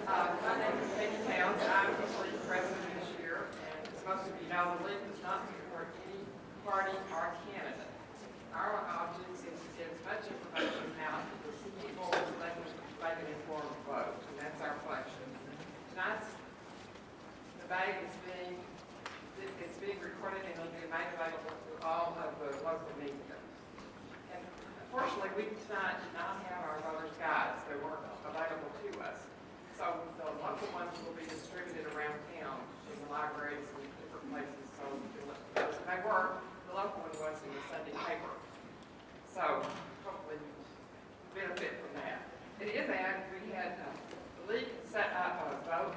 My name is Peggy Towns. I'm the league president this year, and as most of you know, the league does not support any party or candidate. Our object is to get as much information out to the people so they can make an informed vote, and that's our function. Tonight's debate is being recorded and will be made available to all of the local media. And unfortunately, we tonight did not have our voters' guides. They weren't available to us. So the local ones will be distributed around town in the libraries and different places. So they were, the local one was in the Sunday paper. So hopefully you benefit from that. It is that we had the league set up a vote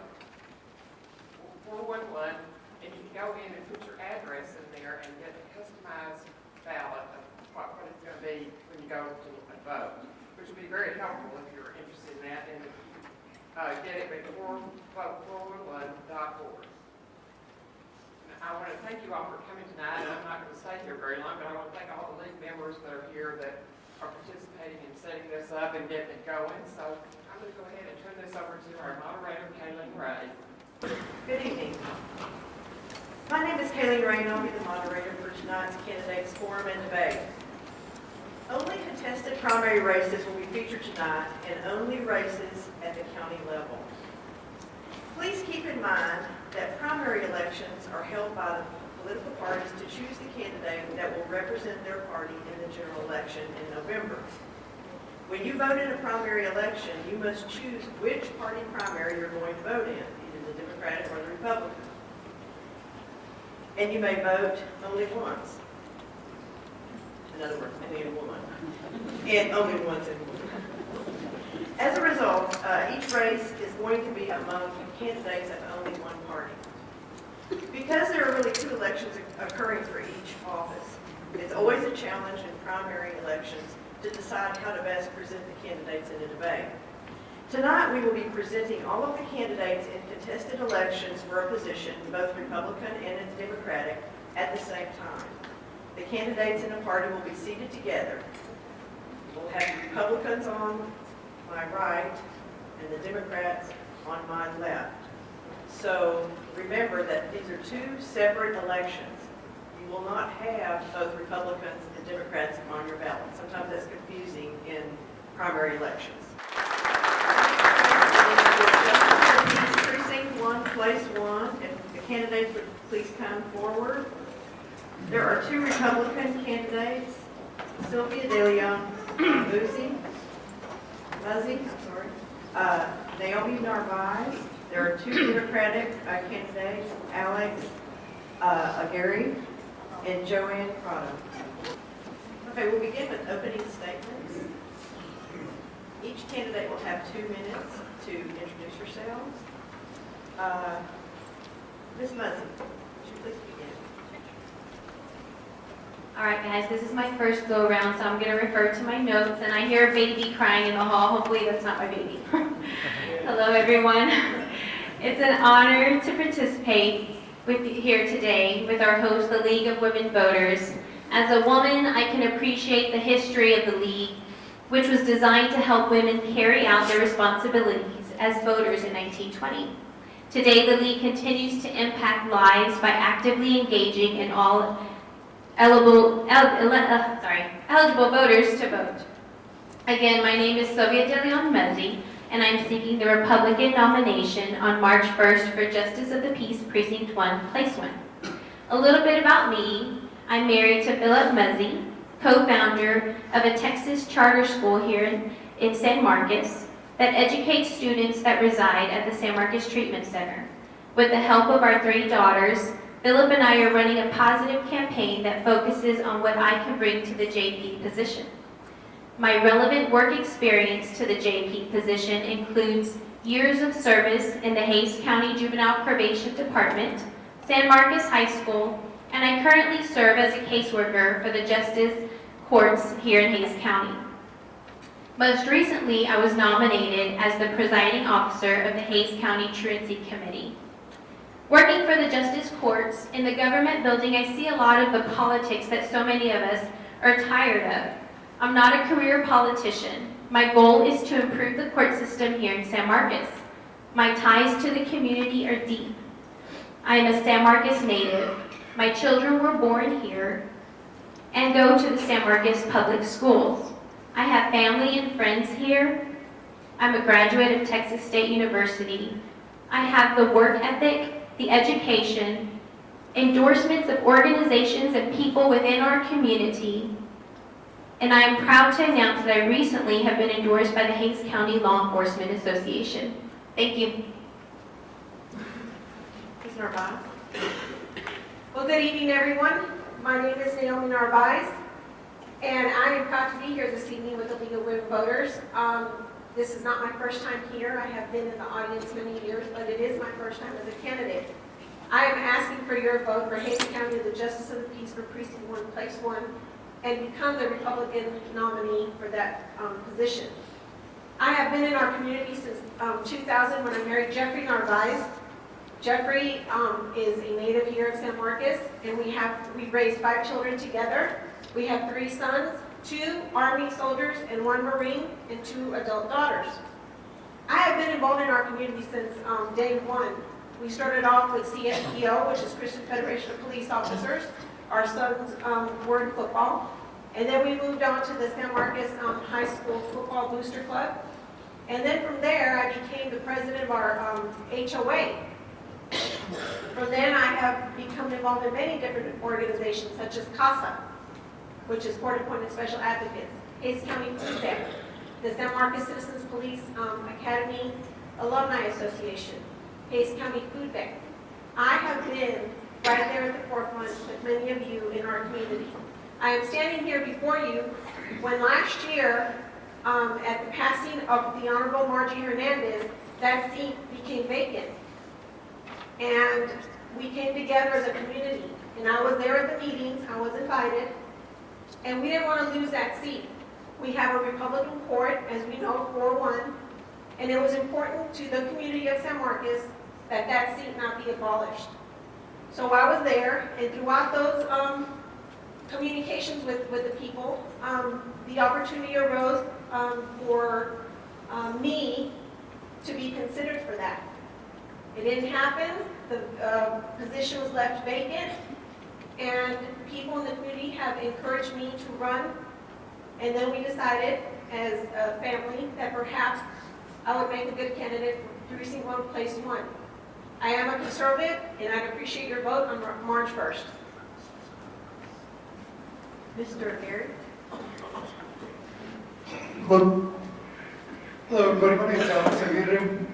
411, and you can go in and put your address in there and get a customized ballot of what it's going to be when you go to vote, which would be very helpful if you're interested in that. And get it before vote411.org. I want to thank you all for coming tonight. I'm not going to stay here very long, but I want to thank all the league members that are here that are participating in setting this up and getting it going. So I'm going to go ahead and turn this over to our moderator, Kaylin Ray. Good evening. My name is Kaylin Ray, and I'll be the moderator for tonight's Candidates Forum and Debate. Only contested primary races will be featured tonight, and only races at the county level. Please keep in mind that primary elections are held by the political parties to choose the candidate that will represent their party in the general election in November. When you vote in a primary election, you must choose which party primary you're going to vote in, either the Democratic or the Republican. And you may vote only once. In other words, only in one. And only once in one. As a result, each race is going to be among candidates of only one party. Because there are really 2 elections occurring for each office, it's always a challenge in primary elections to decide how to best present the candidates in a debate. Tonight, we will be presenting all of the candidates in contested elections for a position, both Republican and Democratic, at the same time. The candidates in a party will be seated together. We'll have the Republicans on my right and the Democrats on my left. So remember that these are 2 separate elections. You will not have both Republicans and Democrats on your ballot. Sometimes that's confusing in primary elections. Precinct 1, place 1, if the candidates would please come forward. There are 2 Republican candidates, Sylvia DeLeon, Muzzy, Naomi Narvaez. There are 2 Democratic candidates, Alex Aguirre and Joanne Prado. Okay, we'll begin with opening statements. Each candidate will have 2 minutes to introduce yourselves. Ms. Muzzy, would you please begin? All right, guys, this is my first go around, so I'm going to refer to my notes, and I hear a baby crying in the hall. Hopefully that's not my baby. Hello, everyone. It's an honor to participate here today with our host, the League of Women Voters. As a woman, I can appreciate the history of the League, which was designed to help women carry out their responsibilities as voters in 1920. Today, the League continues to impact lives by actively engaging in all eligible voters to vote. Again, my name is Sylvia DeLeon Muzzy, and I'm seeking the Republican nomination on March 1st for Justice of the Peace, Precinct 1, Place 1. A little bit about me. I'm married to Philip Muzzy, co-founder of a Texas charter school here in San Marcos that educates students that reside at the San Marcos Treatment Center. With the help of our 3 daughters, Philip and I are running a positive campaign that focuses on what I can bring to the JP position. My relevant work experience to the JP position includes years of service in the Hays County Juvenile Probation Department, San Marcos High School, and I currently serve as a caseworker for the Justice Courts here in Hays County. Most recently, I was nominated as the presiding officer of the Hays County Truancy Committee. Working for the Justice Courts in the government building, I see a lot of the politics that so many of us are tired of. I'm not a career politician. My goal is to improve the court system here in San Marcos. My ties to the community are deep. I am a San Marcos native. My children were born here and go to the San Marcos public schools. I have family and friends here. I'm a graduate of Texas State University. I have the work ethic, the education, endorsements of organizations and people within our community, and I am proud to announce that I recently have been endorsed by the Hays County Law Enforcement Association. Thank you. Ms. Narvaez? Well, good evening, everyone. My name is Naomi Narvaez, and I am proud to be here this evening with the League of Women Voters. This is not my first time here. I have been in the audience many years, but it is my first time as a candidate. I am asking for your vote for Hays County, the Justice of the Peace for Precinct 1, Place 1, and become the Republican nominee for that position. I have been in our community since 2000 when I married Jeffrey Narvaez. Jeffrey is a native here of San Marcos, and we raised 5 children together. We have 3 sons, 2 Army soldiers and 1 Marine, and 2 adult daughters. I have been involved in our community since day one. We started off with CFPO, which is Christian Federation of Police Officers. Our sons were in football. And then we moved on to the San Marcos High School Football Booster Club. And then from there, I became the president of our HOA. From then, I have become involved in many different organizations, such as CASA, which is Court Appointed Special Advocates, Hays County Food Bank, the San Marcos Citizens Police Academy Alumni Association, Hays County Food Bank. I have been right there at the forefront with many of you in our community. I am standing here before you when last year, at the passing of the Honorable Margie Hernandez, that seat became vacant. And we came together as a community, and I was there at the meetings, I was invited, and we didn't want to lose that seat. We have a Republican court, as we know, 4-1, and it was important to the community of San Marcos that that seat not be abolished. So I was there, and throughout those communications with the people, the opportunity arose for me to be considered for that. It didn't happen. The position was left vacant, and people in the community have encouraged me to run. And then we decided, as a family, that perhaps I would make a good candidate for Precinct 1, Place 1. I am a conservative, and I'd appreciate your vote on March 1st. Mr. Garrett? Hello, everybody. My name is Alex Aguirre.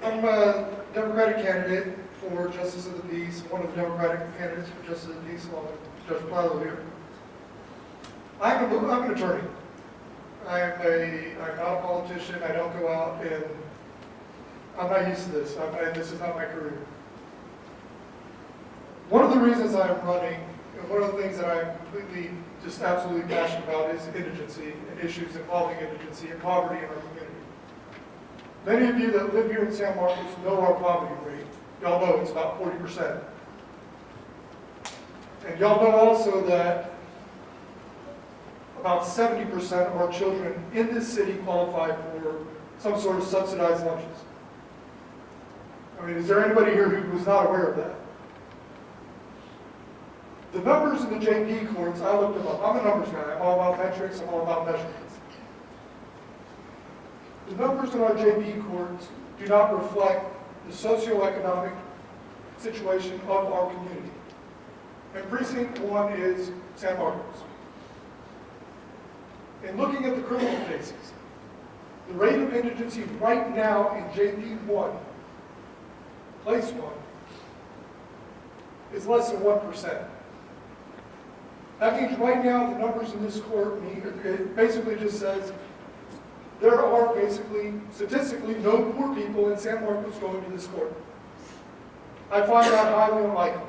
I'm a Democratic candidate for Justice of the Peace, one of the Democratic candidates for Justice of the Peace, along with Judge Plilo here. I'm an attorney. I'm not a politician. I don't go out and I'm not used to this. This is not my career. One of the reasons I'm running, and one of the things that I'm completely, just absolutely passionate about is indigency and issues involving indigency and poverty in our community. Many of you that live here in San Marcos know our poverty rate. Y'all know it's about 40%. And y'all know also that about 70% of our children in this city qualify for some sort of subsidized lunches. I mean, is there anybody here who was not aware of that? The numbers in the JP courts, I looked them up. I'm a numbers guy. I'm all about metrics. I'm all about measurements. The numbers in our JP courts do not reflect the socioeconomic situation of our community. And Precinct 1 is San Marcos. In looking at the criminal cases, the rate of indigency right now in JP 1, Place 1, is less than 1%. That means right now the numbers in this court it basically just says there are basically, statistically, no poor people in San Marcos going to this court. I find that highly unlikely.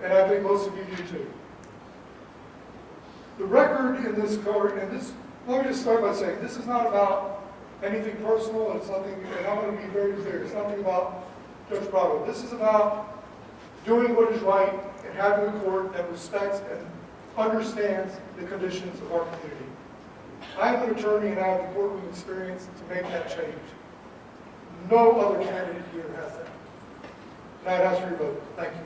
And I think most of you do too. The record in this court, and this, let me just start by saying, this is not about anything personal, it's nothing, and I'm going to be very clear, it's nothing about Judge Bravo. This is about doing what is right and having a court that respects and understands the conditions of our community. I am an attorney and I have the courtroom experience to make that change. No other candidate here has that. And I'd ask for your vote. Thank you.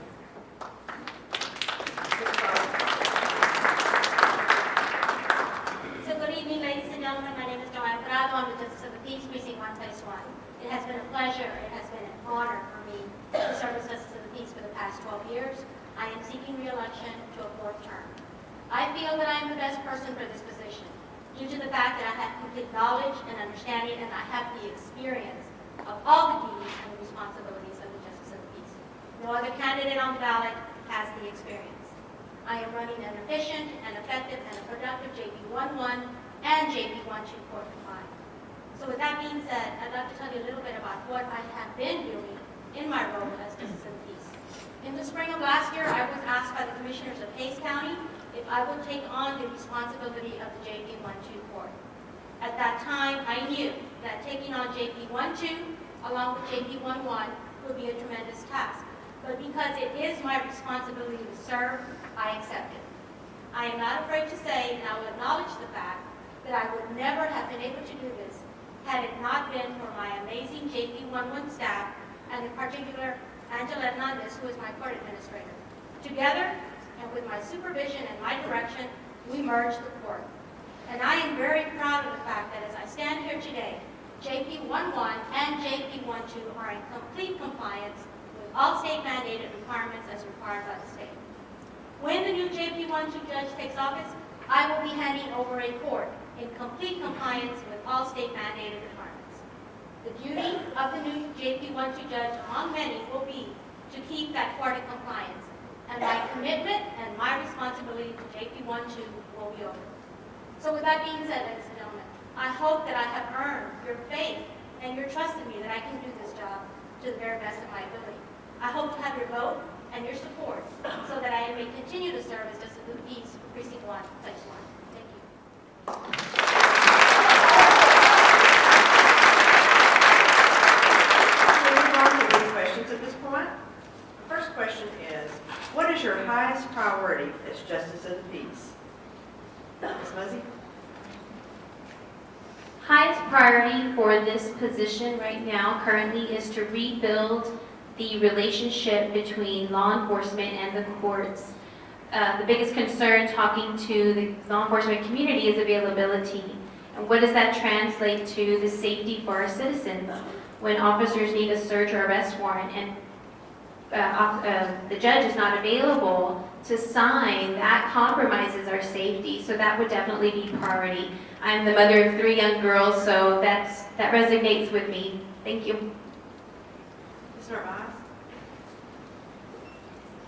So good evening, ladies and gentlemen. My name is Joanne Prado. I'm the Justice of the Peace, Precinct 1, Place 1. It has been a pleasure, it has been an honor for me to serve as Justice of the Peace for the past 12 years. I am seeking re-election to a 4th term. I feel that I am the best person for this position due to the fact that I have complete knowledge and understanding, and I have the experience of all the duties and responsibilities of the Justice of the Peace. No other candidate on the ballot has the experience. I am running an efficient and effective and a productive JP 11 and JP 12 court compliant. So with that being said, I'd like to tell you a little bit about what I have been doing in my role as Justice of the Peace. In the spring of last year, I was asked by the commissioners of Hays County if I would take on the responsibility of the JP 12 court. At that time, I knew that taking on JP 12 along with JP 11 would be a tremendous task. But because it is my responsibility to serve, I accept it. I am not afraid to say, and I will acknowledge the fact, that I would never have been able to do this had it not been for my amazing JP 11 staff, and in particular, Angela Hernandez, who is my court administrator. Together, and with my supervision and my direction, we merged the court. And I am very proud of the fact that as I stand here today, JP 11 and JP 12 are in complete compliance with all state mandated requirements as required by the state. When the new JP 12 judge takes office, I will be handing over a court in complete compliance with all state mandated requirements. The duty of the new JP 12 judge, among many, will be to keep that court in compliance. And my commitment and my responsibility to JP 12 will be over. So with that being said, ladies and gentlemen, I hope that I have earned your faith and your trust in me that I can do this job to the very best of my ability. I hope to have your vote and your support so that I may continue to serve as Justice of the Peace for Precinct 1, Place 1. Thank you. Moving on to these questions at this point. The first question is, what is your highest priority as Justice of the Peace? Ms. Muzzy? Highest priority for this position right now currently is to rebuild the relationship between law enforcement and the courts. The biggest concern talking to the law enforcement community is availability. And what does that translate to? The safety for our citizens. When officers need a search or arrest warrant and the judge is not available to sign, that compromises our safety. So that would definitely be priority. I'm the mother of 3 young girls, so that resonates with me. Thank you. Ms. Narvaez?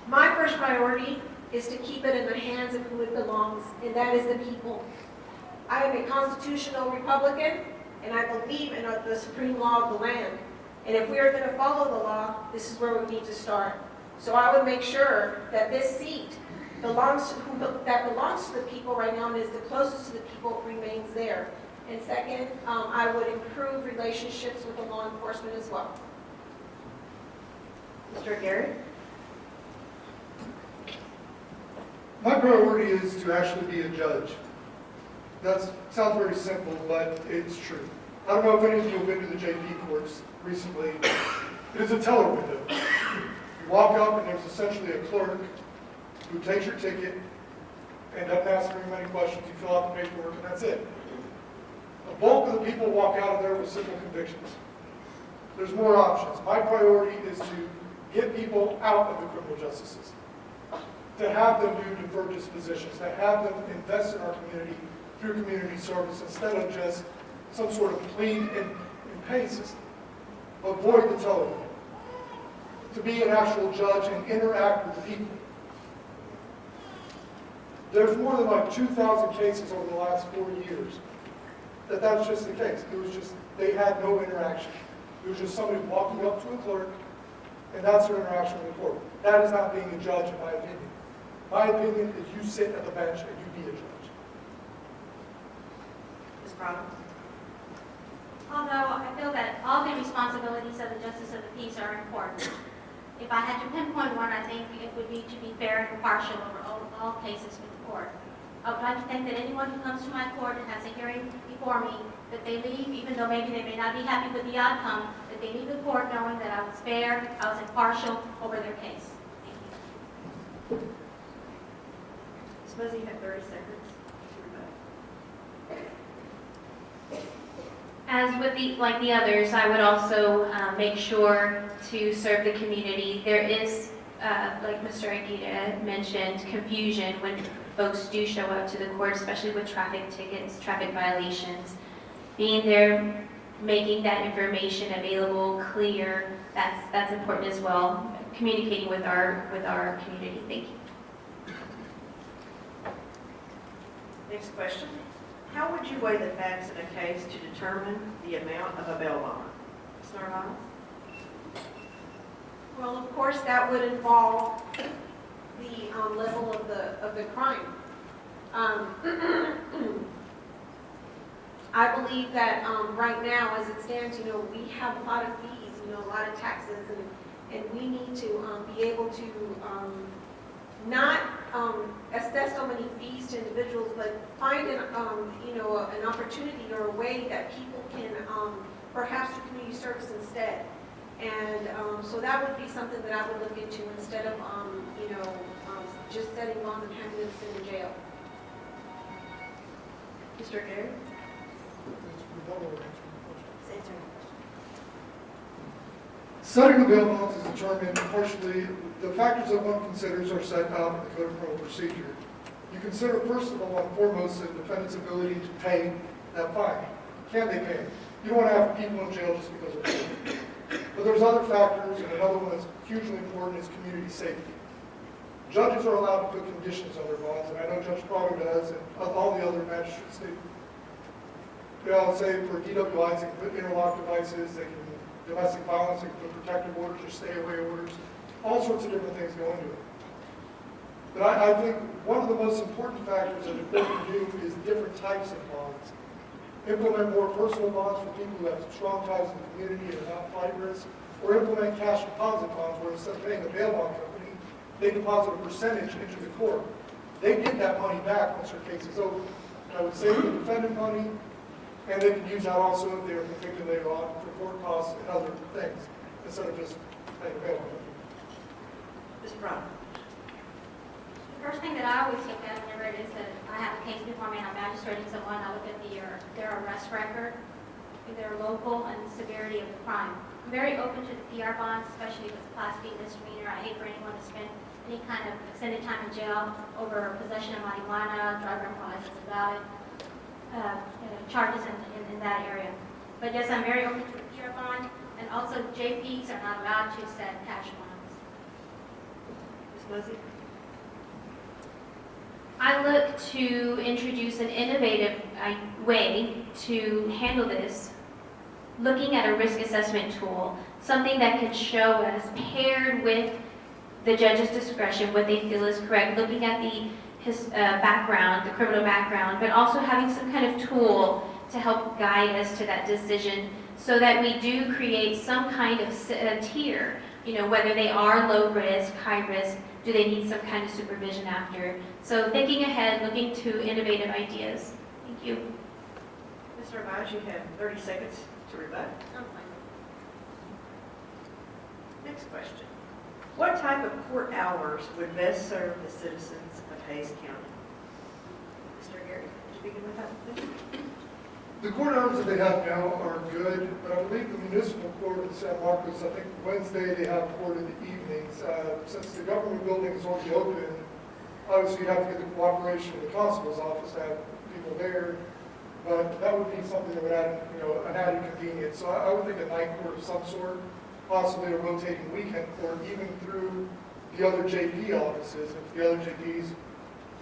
My first priority is to keep it in the hands of who it belongs, and that is the people. I am a constitutional Republican, and I believe in the supreme law of the land. And if we are going to follow the law, this is where we need to start. So I would make sure that this seat belongs to the people right now and is the closest to the people remains there. And second, I would improve relationships with the law enforcement as well. Mr. Gary? My priority is to actually be a judge. That sounds very simple, but it's true. I don't know if any of you have been to the JP courts recently. It is a teller window. You walk up and there's essentially a clerk who takes your ticket and doesn't ask very many questions. You fill out the paperwork and that's it. The bulk of the people walk out of there with simple convictions. There's more options. My priority is to get people out of the criminal justice system, to have them do deferred dispositions, to have them invest in our community through community service instead of just some sort of clean and pay system. Avoid the teller window. To be an actual judge and interact with the people. There's more than like 2,000 cases over the last 4 years that's just the case. It was just, they had no interaction. It was just somebody walking up to a clerk, and that's their interaction with the court. That is not being a judge, in my opinion. My opinion is you sit at the bench and you be a judge. Ms. Prado? Although I feel that all the responsibilities of the Justice of the Peace are important, if I had to pinpoint one, I think it would be to be fair and impartial over all cases with the court. I would like to think that anyone who comes to my court and has a hearing before me, that they leave, even though maybe they may not be happy with the outcome, that they leave the court knowing that I was fair, I was impartial over their case. Thank you. Ms. Muzzy, you have 30 seconds to rebut. As with like the others, I would also make sure to serve the community. There is, like Mr. Aguirre mentioned, confusion when folks do show up to the court, especially with traffic tickets, traffic violations. Being there, making that information available, clear, that's important as well. Communicating with our community. Thank you. Next question. How would you weigh the facts in a case to determine the amount of a bail bond? Ms. Narvaez? Well, of course, that would involve the level of the crime. I believe that right now, as it stands, we have a lot of fees, a lot of taxes, and we need to be able to not assess so many fees to individuals, but find an opportunity or a way that people can perhaps do community service instead. And so that would be something that I would look into instead of just setting bonds and having them sit in jail. Mr. Gary? Setting the bail bonds is determined partially, the factors that one considers are set out in the Code of Criminal Procedure. You consider, first of all and foremost, the defendant's ability to pay that fine. Can they pay it? You don't want to have people in jail just because of it. But there's other factors, and another one that's hugely important is community safety. Judges are allowed to put conditions on their bonds, and I know Judge Prado does, and all the other magistrates do. They'll say for DWIs, they can put interlock devices, they can domestic violence, they can put protective orders or stay away orders, all sorts of different things go into it. But I think one of the most important factors that the court can do is different types of bonds. Implement more personal bonds for people who have strong ties in the community and are not flight risk, or implement cash deposit bonds where instead of paying the bail bond company, they deposit a percentage into the court. They get that money back once their case is over. And I would save the defendant money, and they can use that also if they are convicted later on for court costs and other things, instead of just paying bail. Ms. Brown? The first thing that I always look at whenever it is that I have a case before me and I'm magistrating someone, I look at their arrest record, their local, and the severity of the crime. I'm very open to the PR bonds, especially if it's a Class B misdemeanor. I hate for anyone to spend any kind of extended time in jail over possession of marijuana, driver license invalid, charges in that area. But yes, I'm very open to the PR bond, and also JPs are not allowed to set cash bonds. Ms. Muzzy? I look to introduce an innovative way to handle this, looking at a risk assessment tool, something that can show us, paired with the judge's discretion, what they feel is correct, looking at his background, the criminal background, but also having some kind of tool to help guide us to that decision so that we do create some kind of tier, whether they are low risk, high risk, do they need some kind of supervision after. So thinking ahead, looking to innovative ideas. Thank you. Ms. Narvaez, you have 30 seconds to rebut. I'm fine. Next question. What type of court hours would best serve the citizens of Hays County? Mr. Gary, would you begin with that, please? The court hours that they have now are good, but I believe the municipal court in San Marcos, I think Wednesday they have court in the evenings. Since the government building is already open, obviously you have to get the cooperation of the constable's office to have people there. But that would be something that would add, an added convenience. So I would think a night court of some sort, possibly a rotating weekend court, even through the other JP offices. If the other JPs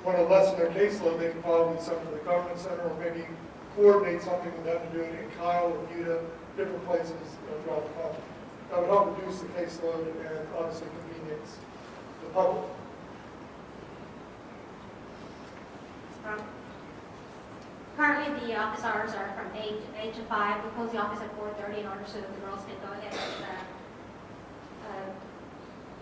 want to lessen their caseload, they can probably send them to the government center or maybe coordinate something with them to do it in Kyle or Buda, different places throughout the country. That would help reduce the caseload and obviously convenience the public. Currently, the office hours are from 8 to 5. We close the office at 4:30 in order so that the girls can go ahead and,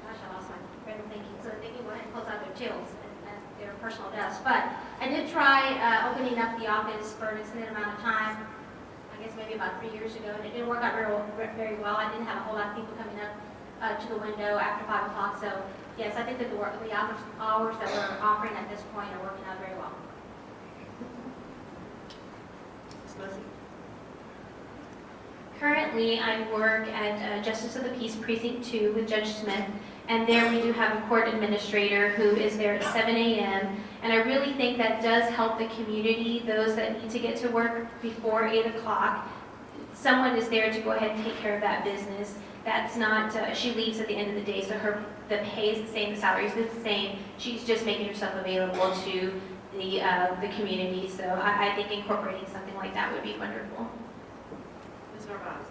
gosh, I lost my train of thinking. So that they can go ahead and close out their tills and their personal desk. But I did try opening up the office for an extended amount of time, I guess maybe about 3 years ago, and it didn't work out very well. I didn't have a whole lot of people coming up to the window after 5 o'clock. So yes, I think that the hours that we're offering at this point are working out very well. Ms. Muzzy? Currently, I work at Justice of the Peace Precinct 2 with Judge Smith, and there we do have a court administrator who is there at 7 a.m. And I really think that does help the community, those that need to get to work before 8 o'clock. Someone is there to go ahead and take care of that business. That's not, she leaves at the end of the day, so the pay is the same, the salary is the same. She's just making herself available to the community. So I think incorporating something like that would be wonderful. Ms. Narvaez?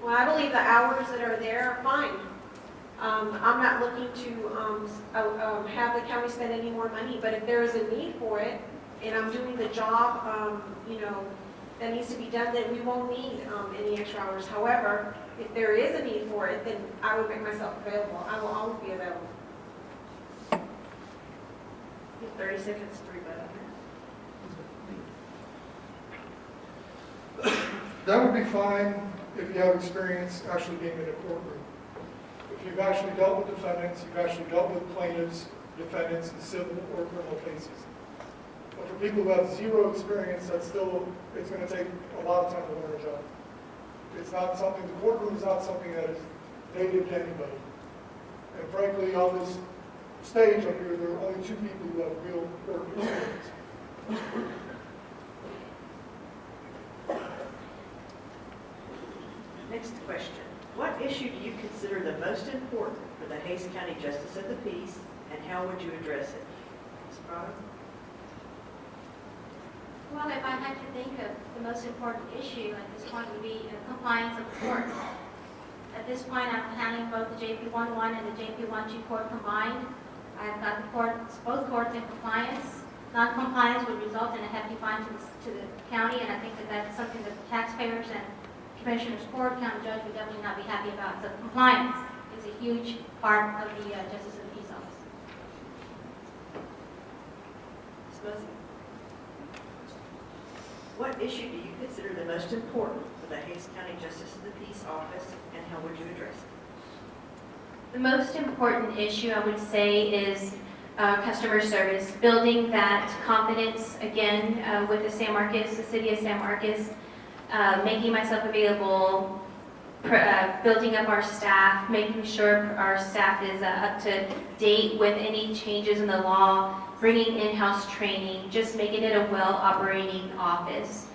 Well, I believe the hours that are there are fine. I'm not looking to have the county spend any more money, but if there is a need for it, and I'm doing the job, that needs to be done, then we won't need any extra hours. However, if there is a need for it, then I would make myself available. I will always be available. You have 30 seconds to rebut. That would be fine if you have experience actually being in a courtroom. If you've actually dealt with defendants, you've actually dealt with plaintiffs, defendants in civil or criminal cases. But for people who have zero experience, it's going to take a lot of time to learn a job. It's not something, the courtroom is not something that is native to anybody. And frankly, on this stage up here, there are only 2 people who have real courtroom experience. Next question. What issue do you consider the most important for the Hays County Justice of the Peace, and how would you address it? Ms. Pryor? Well, if I had to think of the most important issue at this point would be compliance of the court. At this point, I'm handling both the JP11 and the JP12 court combined. I've got both courts in compliance. Non-compliance would result in a hefty fine to the county, and I think that that's something that the taxpayers and Commissioners Court, County Judge would definitely not be happy about. So compliance is a huge part of the Justice of the Peace Office. Ms. Muzzy? What issue do you consider the most important for the Hays County Justice of the Peace Office, and how would you address it? The most important issue, I would say, is customer service, building that confidence again with the city of San Marcos, making myself available, building up our staff, making sure our staff is up to date with any changes in the law, bringing in-house training, just making it a well-operating office.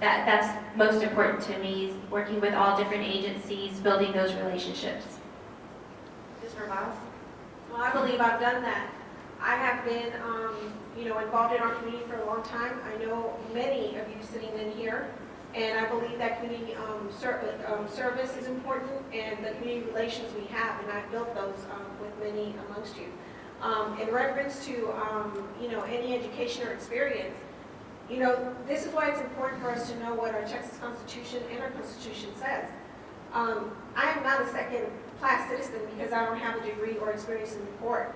That's most important to me, is working with all different agencies, building those relationships. Ms. Narvaez? Well, I believe I've done that. I have been, involved in our community for a long time. I know many of you sitting in here, and I believe that community service is important, and the community relations we have, and I've built those with many amongst you. In reference to, any education or experience, this is why it's important for us to know what our Texas Constitution and our Constitution says. I am not a second-class citizen because I don't have a degree or experience in the court.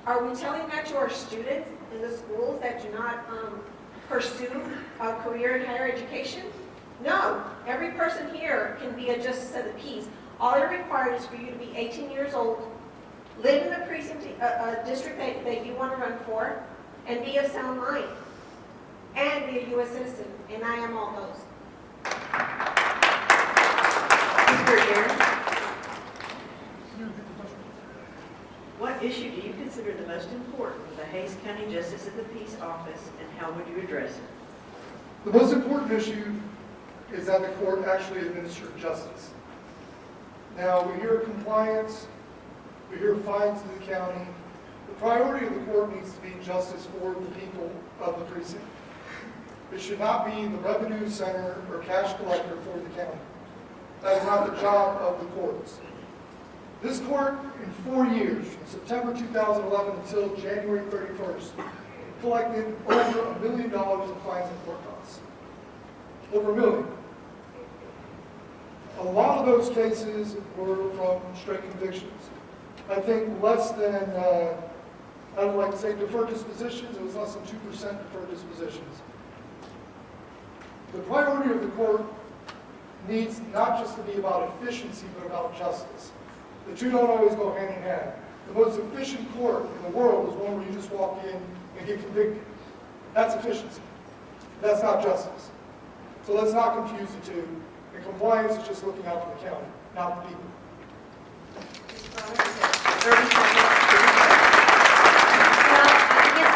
Are we telling that to our students in the schools that do not pursue a career in higher education? No. Every person here can be a Justice of the Peace. All it requires is for you to be 18 years old, live in a precinct, a district that you want to run for, and be of sound mind, and be a U.S. citizen. And I am all those. Mr. Aaron? What issue do you consider the most important for the Hays County Justice of the Peace Office, and how would you address it? The most important issue is that the court actually administers justice. Now, we hear compliance, we hear fines to the county. The priority of the court needs to be justice for the people of the precinct. It should not be the revenue center or cash collector for the county. That is not the job of the courts. This court, in 4 years, from September 2011 until January 31st, collected over $1 million in fines and court costs. Over $1 million. A lot of those cases were from straight convictions. I think less than I would like to say deferred dispositions, it was less than 2% deferred dispositions. The priority of the court needs not just to be about efficiency, but about justice. The two don't always go hand in hand. The most efficient court in the world is one where you just walk in and get convicted. That's efficiency. That's not justice. So let's not confuse the two. And compliance is just looking out for the county, not the people. 30 seconds. Well, I guess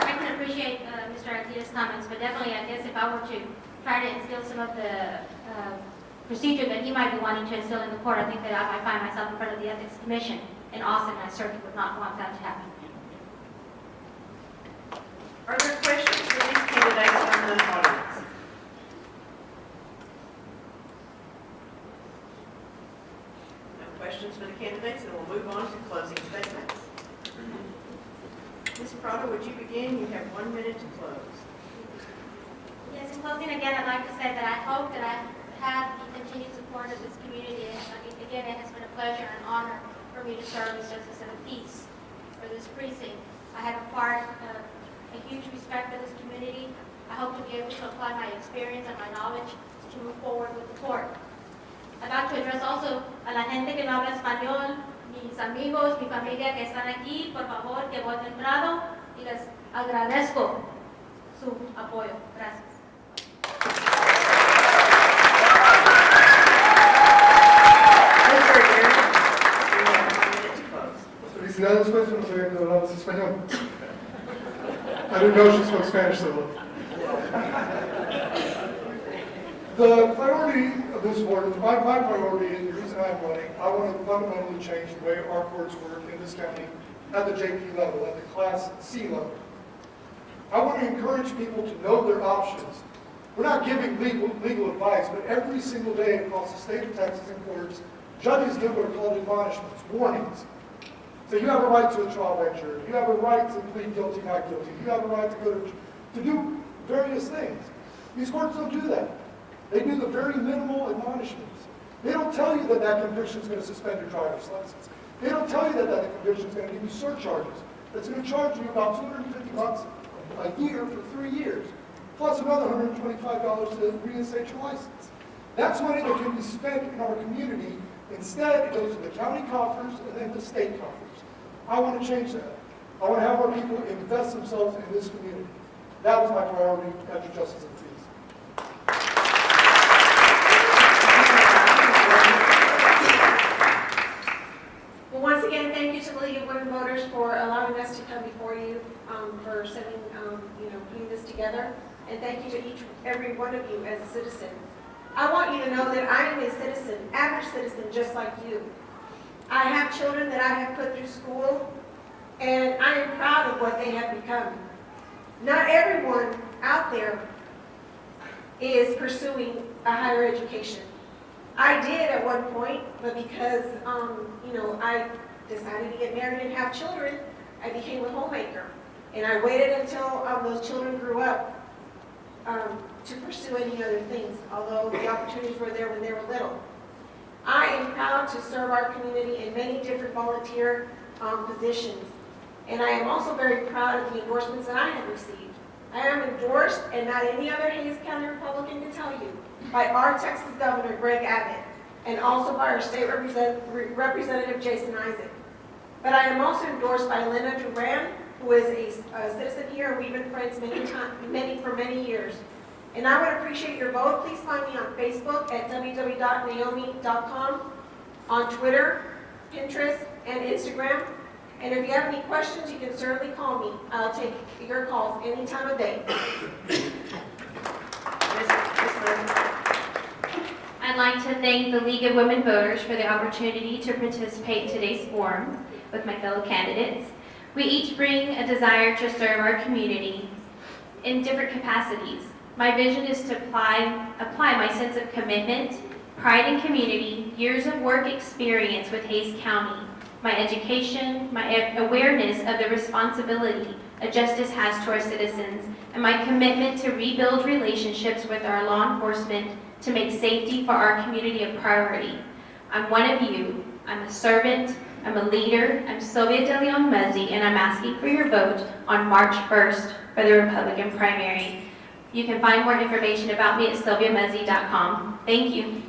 I can appreciate Mr. Artida's comments, but definitely, I guess if I were to try to instill some of the procedure that he might be wanting to instill in the court, I think that I might find myself in front of the Ethics Commission in Austin. I certainly would not want that to happen. Are there questions for these candidates in the audience? No questions for the candidates, then we'll move on to closing statements. Ms. Prado, would you begin? You have 1 minute to close. Yes, in closing, again, I'd like to say that I hope that I have the continued support of this community. Again, it has been a pleasure and honor for me to serve as Justice of the Peace for this precinct. I have acquired a huge respect for this community. I hope to be able to apply my experience and my knowledge to move forward with the court. I'd like to address also a la gente que no habla español, mis amigos, mi familia que están aquí, por favor, que voten Prado y les agradezco su apoyo. Gracias. Mr. Aaron, you have 1 minute to close. Felicidades, juez, no sabía que hablabas español. I didn't know she spoke Spanish so well. The priority of this board, my priority, and the reason I'm running, I want to fundamentally change the way our courts work in this county at the JP level, at the Class C level. I want to encourage people to know their options. We're not giving legal advice, but every single day across the state of Texas in courts, judges give what are called admonishments, warnings. So you have a right to a trial by jury. You have a right to plead guilty, not guilty. You have a right to go to do various things. These courts don't do that. They do the very minimal admonishments. They don't tell you that that conviction is going to suspend your driver's license. They don't tell you that that conviction is going to give you surcharges. That's going to charge you about $250 a year for 3 years, plus another $125 to reinstate your license. That's money that can be spent in our community. Instead, it goes to the county coffers and then the state coffers. I want to change that. I want to have our people invest themselves in this community. That was my priority as your Justice of the Peace. Well, once again, thank you to the League of Women Voters for allowing us to come before you, for sending, putting this together. And thank you to every one of you as a citizen. I want you to know that I am a citizen, average citizen, just like you. I have children that I have put through school, and I am proud of what they have become. Not everyone out there is pursuing a higher education. I did at one point, but because, I decided to get married and have children, I became a homemaker. And I waited until those children grew up to pursue any other things, although the opportunities were there when they were little. I am proud to serve our community in many different volunteer positions. And I am also very proud of the endorsements that I have received. I am endorsed, and not any other Hays County Republican can tell you, by our Texas Governor, Greg Abbott, and also by our State Representative, Jason Isaac. But I am also endorsed by Lena Duran, who is a citizen here, and we've been friends for many years. And I would appreciate your vote. Please find me on Facebook at www.naomi.com, on Twitter, Pinterest, and Instagram. And if you have any questions, you can certainly call me. I'll take your calls any time of day. I'd like to thank the League of Women Voters for the opportunity to participate in today's forum with my fellow candidates. We each bring a desire to serve our community in different capacities. My vision is to apply my sense of commitment, pride in community, years of work experience with Hays County, my education, my awareness of the responsibility a justice has to our citizens, and my commitment to rebuild relationships with our law enforcement to make safety for our community a priority. I'm one of you. I'm a servant, I'm a leader. I'm Sylvia De Leon Mezzi, and I'm asking for your vote on March 1st for the Republican primary. You can find more information about me at sylviamezzi.com. Thank you.